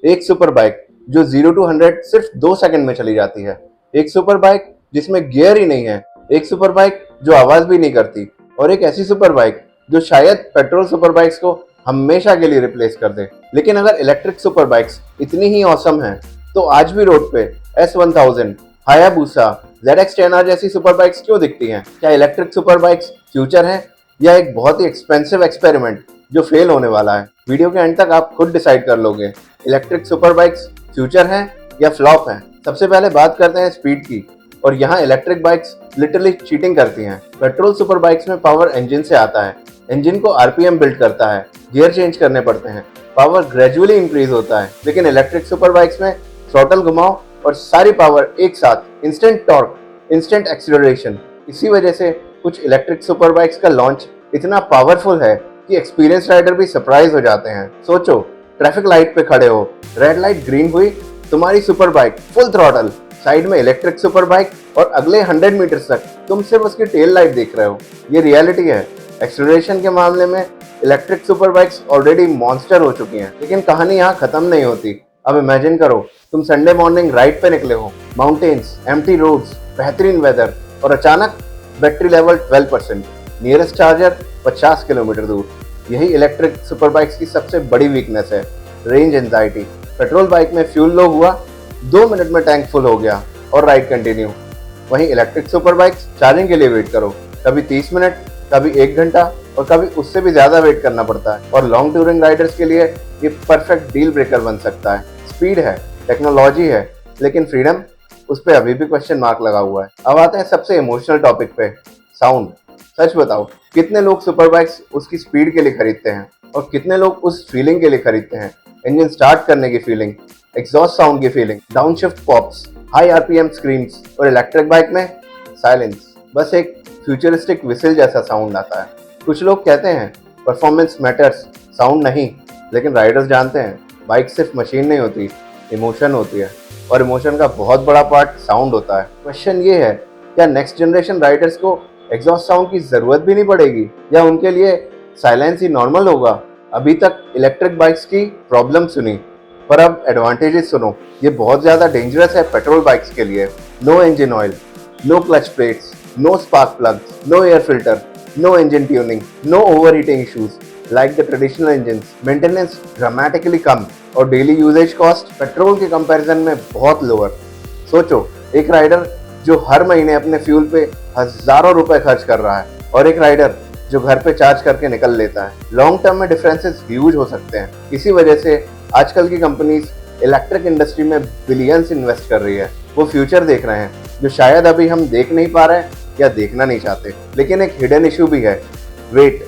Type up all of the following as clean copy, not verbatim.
एक super bike जो 0 to 100 सिर्फ 2 सेकंड में चली जाती है, एक सुपर बाइक जिसमें गियर ही नहीं है, एक सुपर बाइक जो आवाज भी नहीं करती, और एक ऐसी सुपर बाइक जो शायद पेट्रोल सुपर बाइक्स को हमेशा के लिए रिप्लेस कर दे। लेकिन अगर इलेक्ट्रिक सुपर बाइक्स इतनी ही ऑसम हैं, तो आज भी रोड पे S1000, हायाबुसा, ZX10R जैसी सुपर बाइक्स क्यों दिखती हैं? क्या इलेक्ट्रिक सुपर बाइक्स फ्यूचर है या एक बहुत ही एक्सपेंसिव एक्सपेरिमेंट जो फेल होने वाला है? वीडियो के एंड तक आप खुद डिसाइड कर लोगे, इलेक्ट्रिक सुपर बाइक्स फ्यूचर है या फ्लॉप है। सबसे पहले बात करते हैं स्पीड की, और यहाँ इलेक्ट्रिक बाइक्स लिटरली चीटिंग करती हैं। पेट्रोल सुपर बाइक्स में पावर इंजन से आता है, इंजन को आरपीएम बिल्ड करता है, गियर चेंज करने पड़ते हैं, पावर ग्रेजुअली इंक्रीज होता है। लेकिन इलेक्ट्रिक सुपर बाइक्स में थ्रॉटल घुमाओ और सारी पावर एक साथ, इंस्टेंट टॉर्क, इंस्टेंट एक्सीलरेशन। इसी वजह से कुछ इलेक्ट्रिक सुपर बाइक्स का लॉन्च इतना पावरफुल है कि एक्सपीरियंस राइडर भी सरप्राइज हो जाते हैं। सोचो, ट्रैफिक लाइट पे खड़े हो, रेड लाइट ग्रीन हुई, तुम्हारी super bike full throttle, side में इलेक्ट्रिक सुपर बाइक, और अगले 100 मीटर्स तक तुम सिर्फ उसकी टेल लाइट देख रहे हो। ये रियलिटी है। एक्सीलरेशन के मामले में electric super bikes already monster हो चुकी हैं। लेकिन कहानी यहाँ खत्म नहीं होती। अब इमेजिन करो, तुम संडे मॉर्निंग राइड पे निकले हो, माउंटेन्स, एम्प्टी रोड्स, बेहतरीन वेदर, और अचानक battery level 12%, nearest charger 50 kilometre दूर। यही इलेक्ट्रिक सुपर बाइक्स की सबसे बड़ी वीकनेस है, रेंज एंजाइटी। पेट्रोल बाइक में फ्यूल लो हुआ, 2 मिनट में टैंक फुल हो गया और राइड कंटिन्यू। वहीं इलेक्ट्रिक सुपर बाइक्स चार्जिंग के लिए वेट करो, कभी 30 मिनट, कभी 1 घंटा, और कभी उससे भी ज्यादा वेट करना पड़ता है। और लॉन्ग टूरिंग राइडर्स के लिए ये परफेक्ट डील ब्रेकर बन सकता है। स्पीड है, टेक्नोलॉजी है, लेकिन फ्रीडम, उस पर अभी भी क्वेश्चन मार्क लगा हुआ है। अब आते हैं सबसे इमोशनल टॉपिक पे, साउंड। सच बताओ, कितने लोग सुपर बाइक्स उसकी स्पीड के लिए खरीदते हैं, और कितने लोग उस फीलिंग के लिए खरीदते हैं? इंजन स्टार्ट करने की फीलिंग, एग्जॉस्ट साउंड की feeling, downshift pops, high RPM screams, और इलेक्ट्रिक बाइक में साइलेंस, बस एक फ्यूचरिस्टिक विसिल जैसा साउंड आता है। कुछ लोग कहते हैं परफॉर्मेंस मैटर्स, साउंड नहीं, लेकिन राइडर्स जानते हैं बाइक सिर्फ मशीन नहीं होती, इमोशन होती है, और इमोशन का बहुत बड़ा पार्ट साउंड होता है। क्वेश्चन ये है, क्या नेक्स्ट जनरेशन राइडर्स को एग्जॉस्ट साउंड की जरूरत भी नहीं पड़ेगी, या उनके लिए साइलेंस ही नॉर्मल होगा? अभी तक इलेक्ट्रिक बाइक्स की प्रॉब्लम सुनी, पर अब एडवांटेजेस सुनो। ये बहुत ज्यादा डेंजरस है पेट्रोल बाइक्स के लिए। No engine oil, no clutch plates, no spark plugs, no air filter, no engine tuning, no overheating issues like the traditional engines, maintenance dramatically कम, और डेली यूजेज कॉस्ट पेट्रोल के comparison में बहुत lower. सोचो, एक rider जो हर महीने अपने फ्यूल पे हजारों रुपए खर्च कर रहा है, और एक राइडर जो घर पे चार्ज करके निकल लेता है। लॉन्ग टर्म में डिफरेंसेस ह्यूज हो सकते हैं। इसी वजह से आजकल की कंपनीज इलेक्ट्रिक इंडस्ट्री में बिलियंस इन्वेस्ट कर रही है। वो फ्यूचर देख रहे हैं जो शायद अभी हम देख नहीं पा रहे हैं या देखना नहीं चाहते। लेकिन एक हिडन इशू भी है, वेट।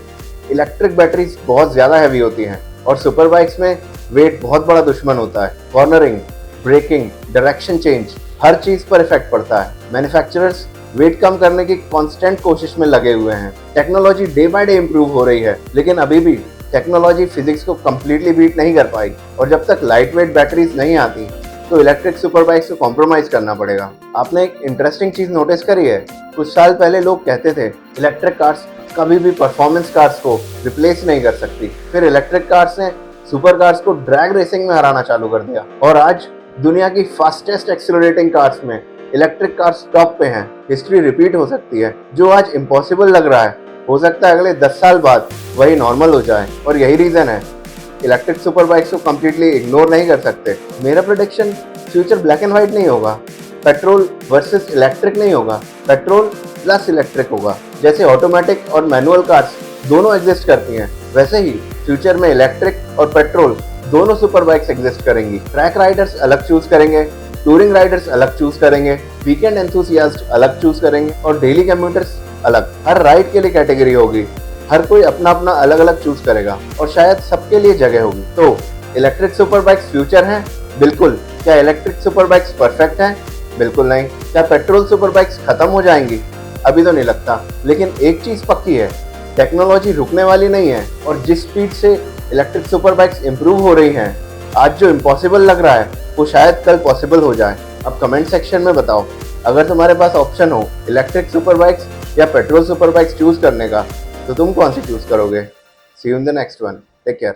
इलेक्ट्रिक बैटरीज बहुत ज्यादा हैवी होती हैं, और सुपर बाइक्स में वेट बहुत बड़ा दुश्मन होता है। कॉर्नरिंग, ब्रेकिंग, डायरेक्शन चेंज, हर चीज पर इफेक्ट पड़ता है। मैन्युफैक्चरर्स वेट कम करने की कांस्टेंट कोशिश में लगे हुए हैं। Technology day by day improve हो रही है, लेकिन अभी भी टेक्नोलॉजी फिजिक्स को कंप्लीटली बीट नहीं कर पाई। और जब तक लाइट वेट बैटरीज नहीं आती, तो इलेक्ट्रिक सुपर बाइक्स को कॉम्प्रोमाइज करना पड़ेगा। आपने एक इंटरेस्टिंग चीज नोटिस करी है? कुछ साल पहले लोग कहते थे इलेक्ट्रिक कार्स कभी भी परफॉर्मेंस कार्स को रिप्लेस नहीं कर सकती। फिर इलेक्ट्रिक कार्स ने सुपर कार्स को ड्रैग रेसिंग में हराना चालू कर दिया, और आज दुनिया की फास्टेस्ट एक्सीलरेटिंग कार्स में इलेक्ट्रिक कार्स टॉप पे हैं। हिस्ट्री रिपीट हो सकती है। जो आज इम्पॉसिबल लग रहा है, हो सकता है अगले 10 साल बाद वही नॉर्मल हो जाए। और यही रीजन है, इलेक्ट्रिक सुपर बाइक्स को कंप्लीटली इग्नोर नहीं कर सकते। मेरा prediction, future black and white नहीं होगा, पेट्रोल वर्सेस इलेक्ट्रिक नहीं होगा, पेट्रोल प्लस इलेक्ट्रिक होगा। जैसे ऑटोमेटिक और मैनुअल कार्स दोनों एग्जिस्ट करती हैं, वैसे ही फ्यूचर में इलेक्ट्रिक और पेट्रोल दोनों सुपर बाइक्स एग्जिस्ट करेंगी। ट्रैक राइडर्स अलग चूज करेंगे, टूरिंग राइडर्स अलग चूज करेंगे, वीकेंड एंथुसियास्ट अलग चूज करेंगे, और डेली कम्यूटर्स अलग। हर राइड के लिए कैटेगरी होगी, हर कोई अपना अपना अलग अलग चूज करेगा, और शायद सबके लिए जगह होगी। तो इलेक्ट्रिक सुपर बाइक्स फ्यूचर हैं? बिल्कुल। क्या इलेक्ट्रिक सुपर बाइक्स परफेक्ट हैं? बिल्कुल नहीं। क्या पेट्रोल सुपर बाइक्स खत्म हो जाएंगी? अभी तो नहीं लगता। लेकिन एक चीज पक्की है, टेक्नोलॉजी रुकने वाली नहीं है, और जिस स्पीड से इलेक्ट्रिक सुपर बाइक्स इंप्रूव हो रही हैं, आज जो इम्पॉसिबल लग रहा है वो शायद कल पॉसिबल हो जाए। अब कमेंट सेक्शन में बताओ, अगर तुम्हारे पास ऑप्शन हो इलेक्ट्रिक सुपर बाइक्स या पेट्रोल सुपर बाइक्स चूज करने का, तो तुम कौन सी चूज करोगे? See you in the next one, take care.